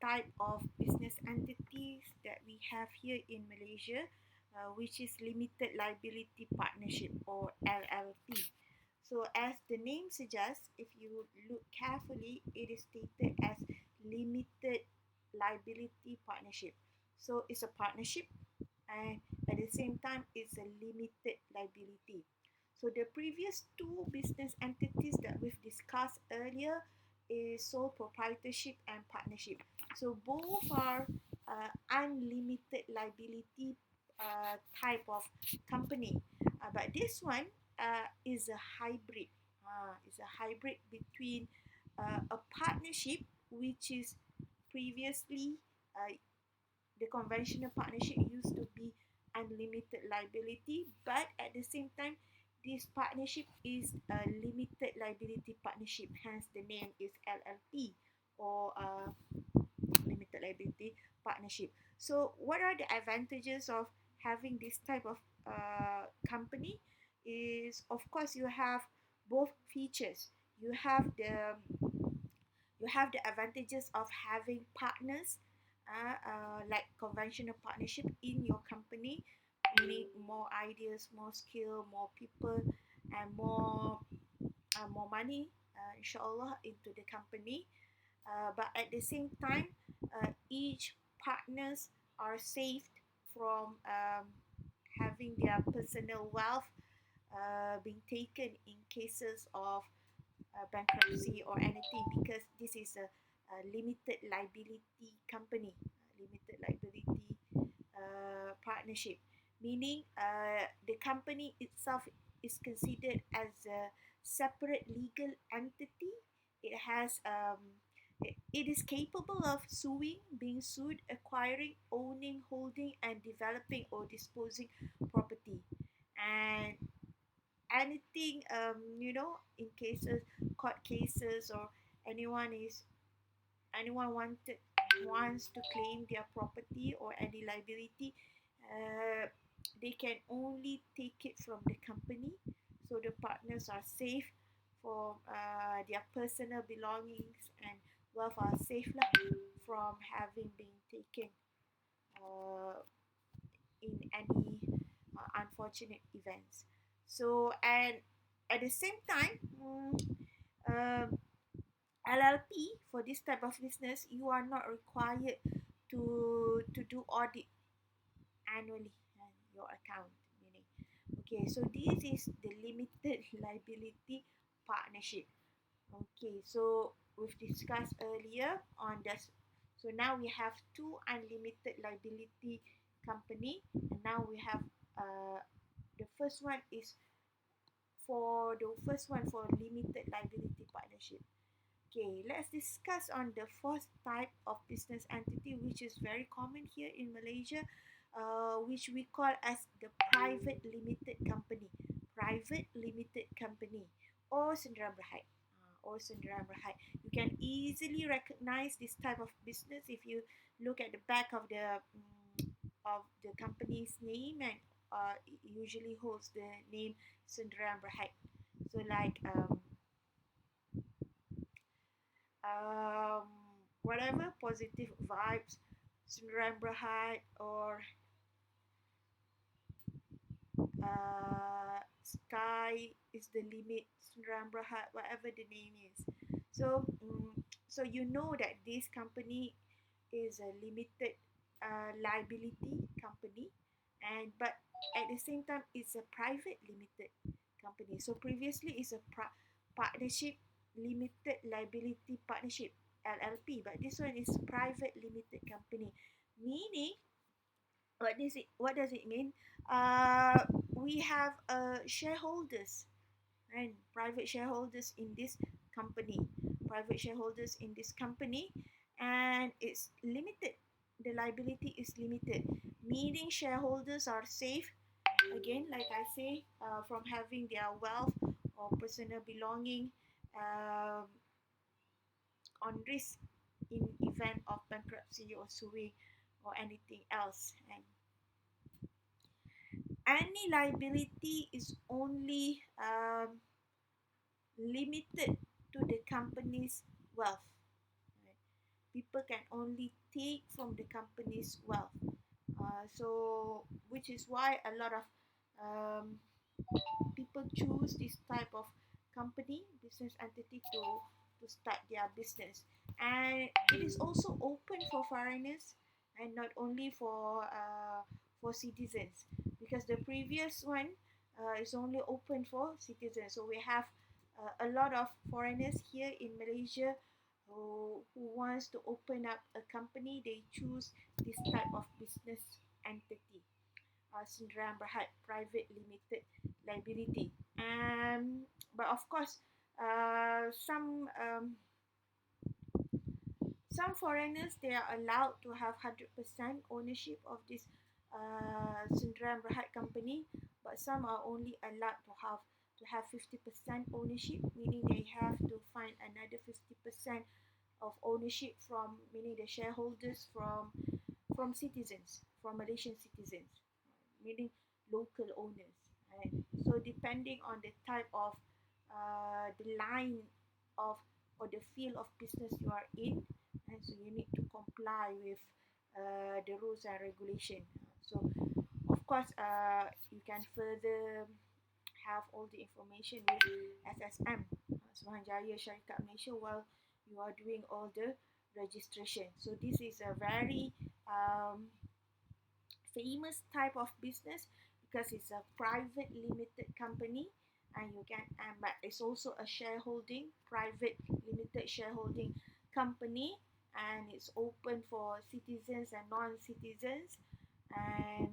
type of business entities that we have here in Malaysia, which is limited liability partnership or LLP. So, as the name suggests, if you look carefully, it is stated as limited liability partnership. So, it's a partnership, and at the same time, it's a limited liability. So, the previous two business entities that we've discussed earlier is sole proprietorship and partnership. So, both are unlimited liability type of company. But this one is a hybrid. It's a hybrid between a partnership, which is previously the conventional partnership used to be unlimited liability, but at the same time, this partnership is a limited liability partnership. Hence, the name is LLP or limited liability partnership. So, what are the advantages of having this type of company? Is of course you have both features. You have the advantages of having partners, like conventional partnership in your company, meaning more ideas, more skill, more people, and more money, inshallah, into the company. But at the same time, each partners are saved from having their personal wealth being taken in cases of bankruptcy or anything, because this is a limited liability company, limited liability partnership, meaning the company itself is considered as a separate legal entity. It has it is capable of suing, being sued, acquiring, owning, holding, and developing or disposing property. And anything, in cases, court cases, or anyone is anyone wants to claim their property or any liability, uh, they can only take it from the company. So the partners are safe for their personal belongings, and wealth are safe lah, from having been taken uh, in any unfortunate events. So, and at the same time, uh, LLP, for this type of business, you are not required to do audit annually on your account. Meaning, okay, so this is the limited liability partnership. Okay, so we've discussed earlier on this. So now we have two unlimited liability company, and now we have the first one is for limited liability partnership. Okay, let's discuss on the fourth type of business entity, which is very common here in Malaysia, which we call as the private limited company. Private limited company, or Sendirian Berhad. Or Sendirian Berhad. You can easily recognize this type of business if you look at the back of the company's name, and it usually holds the name Sendirian Berhad. So like um, whatever positive vibes, Sendirian Berhad, or sky is the limit, Sendirian Berhad, whatever the name is. So so you know that this company is a limited liability company, and but at the same time it's a private limited company. So previously it's a partnership, limited liability partnership, LLP, but this one is private limited company, meaning what does it mean? We have shareholders, and private shareholders in this company, and it's limited. The liability is limited, meaning shareholders are safe, again, like I say, from having their wealth or personal belonging um, on risk in event of bankruptcy or suing or anything else. And any liability is only limited to the company's wealth, right? people can only take from the company's wealth. So, which is why a lot of um, people choose this type of company, business entity to start their business. And it is also open for foreigners and not only for citizens, because the previous one is only open for citizens. So we have a lot of foreigners here in Malaysia who wants to open up a company. They choose this type of business entity, Sundaram Berhad Private Limited Liability. But of course, some foreigners, they are allowed to have 100% ownership of this Sundaram Berhad company, but some are only allowed to have 50% ownership, meaning they have to find another 50% of ownership from, meaning the shareholders from citizens, from Malaysian citizens, meaning local owners. Right? So depending on the type of the line of or the field of business you are in, and so you need to comply with the rules and regulation. So of course, you can further have all the information with SSM, Suruhanjaya Syarikat Malaysia, while you are doing all the registration. So this is a very famous type of business because it's a private limited company, and you can but it's also a shareholding private limited shareholding company, and it's open for citizens and non-citizens, and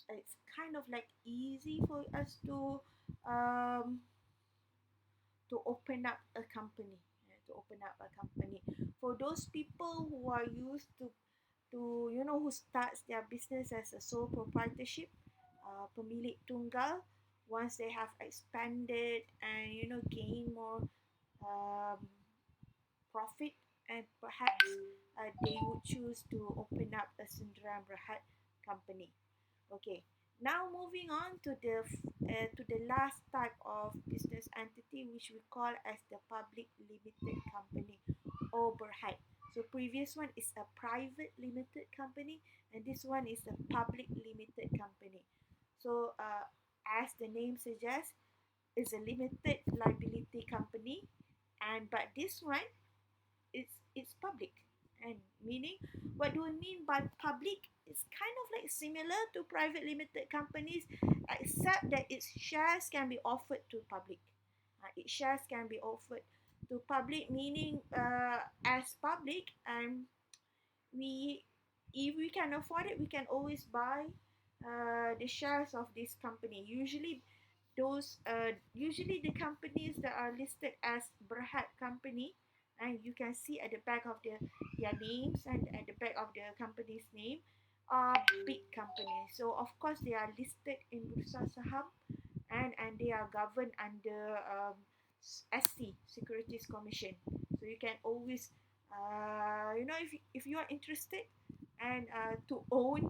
it's kind of like easy for us um, to open up a company, to open up a company for those people who are used to who starts their business as a sole proprietorship, pemilik tunggal. Once they have expanded and gain more um, profit, and perhaps they would choose to open up a Sundaram Berhad company. Okay, now moving on to the last type of business entity, which we call as the public limited company or Berhad. So previous one is a private limited company, and this one is a public limited company. So as the name suggests, is a limited liability company, and but this one it's public. And meaning, what do we mean by public? It's kind of like similar to private limited companies, except that its shares can be offered to public. Its shares can be offered to public, meaning as public, and we if we can afford it, we can always buy the shares of this company. Usually the companies that are listed as Berhad company, and you can see at the back of their names, and at the back of the company's name are big companies. So of course they are listed in Bursa Saham, and they are governed under SC, Securities Commission. So you can always if you are interested and to own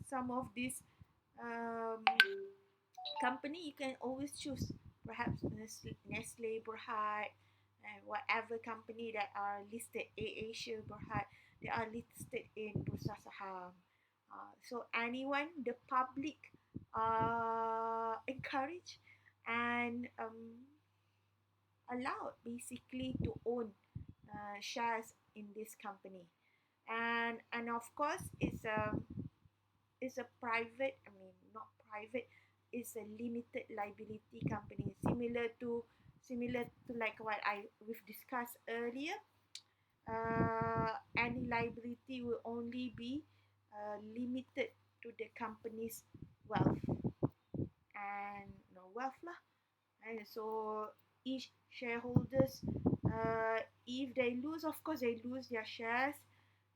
some of these um, company, you can always choose perhaps Nestle Berhad, and whatever company that are listed, Asia Berhad, they are listed in Bursa Saham. So anyone, the public, encourage and allowed basically to own shares in this company. And of course it's a private, I mean not private, it's a limited liability company, similar to like what we've discussed earlier. Any liability will only be limited to the company's wealth, and no wealth lah. And so each shareholders, if they lose, of course they lose their shares,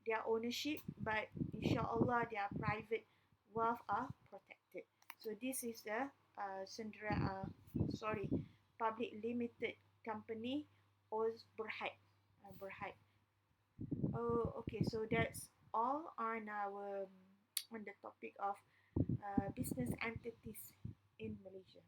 their ownership, but inshallah their private wealth are protected. So this is the public limited company or Berhad. Oh, okay. So that's all on our on the topic of business entities in Malaysia.